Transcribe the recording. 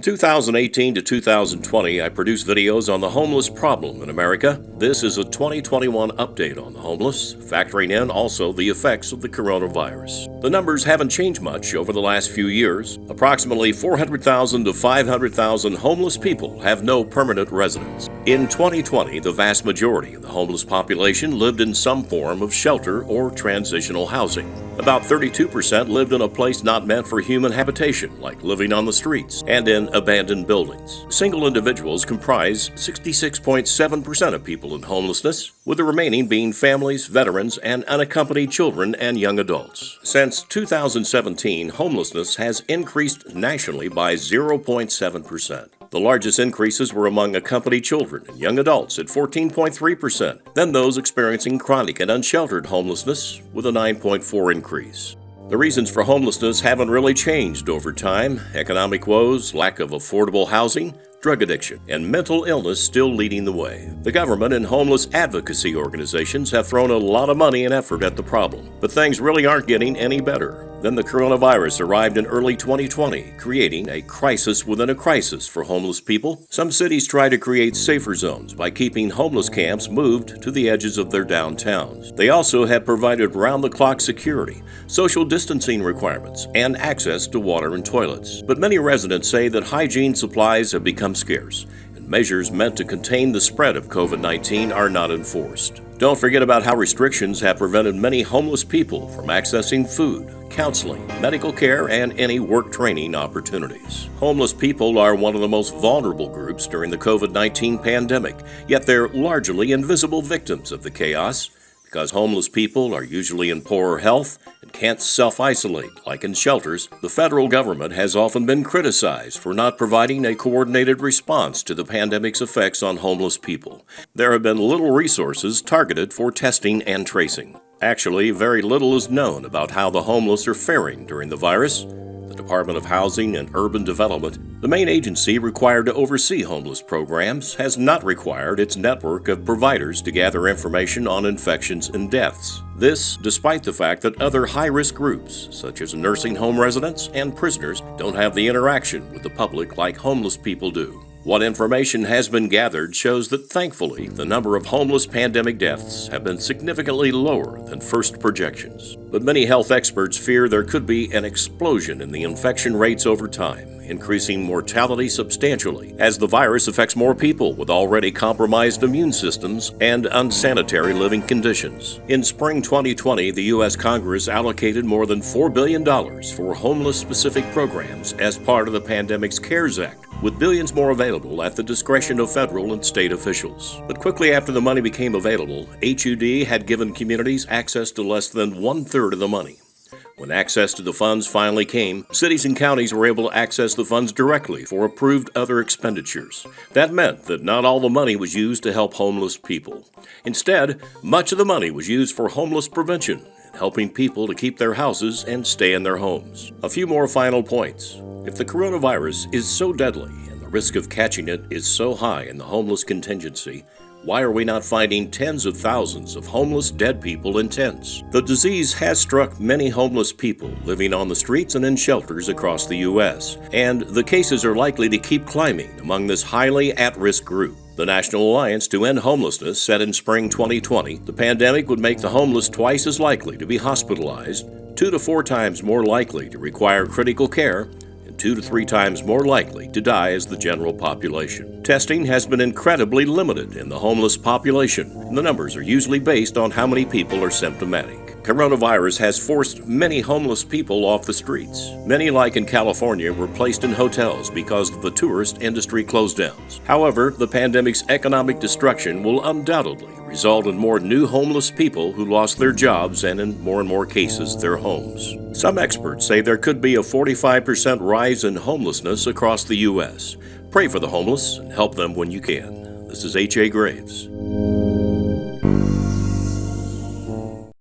2018 to 2020, I produced videos on the homeless problem in America. This is a 2021 update on the homeless, factoring in also the effects of the coronavirus. The numbers haven't changed much over the last few years. Approximately 400,000 to 500,000 homeless people have no permanent residence. In 2020, the vast majority of the homeless population lived in some form of shelter or transitional housing. About 32% lived in a place not meant for human habitation, like living on the streets, and in abandoned buildings. Single individuals comprise 66.7% of people in homelessness, with the remaining being families, veterans, and unaccompanied children and young adults. Since 2017, homelessness has increased nationally by 0.7%. The largest increases were among accompanied children and young adults at 14.3%, then those experiencing chronic and unsheltered homelessness with a 9.4% increase. The reasons for homelessness haven't really changed over time. Economic woes, lack of affordable housing, drug addiction, and mental illness still leading the way. The government and homeless advocacy organizations have thrown a lot of money and effort at the problem, but things really aren't getting any better. Then the coronavirus arrived in early 2020, creating a crisis within a crisis for homeless people. Some cities try to create safer zones by keeping homeless camps moved to the edges of their downtowns. They also have provided round-the-clock security, social distancing requirements, and access to water and toilets. But many residents say that hygiene supplies have become scarce, and measures meant to contain the spread of COVID-19 are not enforced. Don't forget about how restrictions have prevented many homeless people from accessing food, counseling, medical care, and any work training opportunities. Homeless people are one of the most vulnerable groups during the COVID-19 pandemic, yet they're largely invisible victims of the chaos. Because homeless people are usually in poorer health and can't self-isolate like in shelters, the federal government has often been criticized for not providing a coordinated response to the pandemic's effects on homeless people. There have been little resources targeted for testing and tracing. Actually, very little is known about how the homeless are faring during the virus. The Department of Housing and Urban Development, the main agency required to oversee homeless programs, has not required its network of providers to gather information on infections and deaths. This, despite the fact that other high-risk groups, such as nursing home residents and prisoners, don't have the interaction with the public like homeless people do. What information has been gathered shows that, thankfully, the number of homeless pandemic deaths have been significantly lower than first projections. But many health experts fear there could be an explosion in the infection rates over time, increasing mortality substantially as the virus affects more people with already compromised immune systems and unsanitary living conditions. In spring 2020, the U.S. Congress allocated more than $4 billion for homeless-specific programs as part of the pandemic's CARES Act, with billions more available at the discretion of federal and state officials. But quickly after the money became available, HUD had given communities access to less than one-third of the money. When access to the funds finally came, cities and counties were able to access the funds directly for approved other expenditures. That meant that not all the money was used to help homeless people. Instead, much of the money was used for homeless prevention, helping people to keep their houses and stay in their homes. A few more final points. If the coronavirus is so deadly and the risk of catching it is so high in the homeless contingency, why are we not finding tens of thousands of homeless dead people in tents? The disease has struck many homeless people living on the streets and in shelters across the U.S., and the cases are likely to keep climbing among this highly at-risk group. The National Alliance to End Homelessness said in spring 2020 the pandemic would make the homeless twice as likely to be hospitalized, 2 to 4 times more likely to require critical care, 2 to 3 times more likely to die as the general population. Testing has been incredibly limited in the homeless population, and the numbers are usually based on how many people are symptomatic. Coronavirus has forced many homeless people off the streets. Many, like in California, were placed in hotels because of the tourist industry closedowns. However, the pandemic's economic destruction will undoubtedly result in more new homeless people who lost their jobs and, in more and more cases, their homes. Some experts say there could be a 45% rise in homelessness across the U.S. Pray for the homeless and help them when you can. This is H.A. Graves.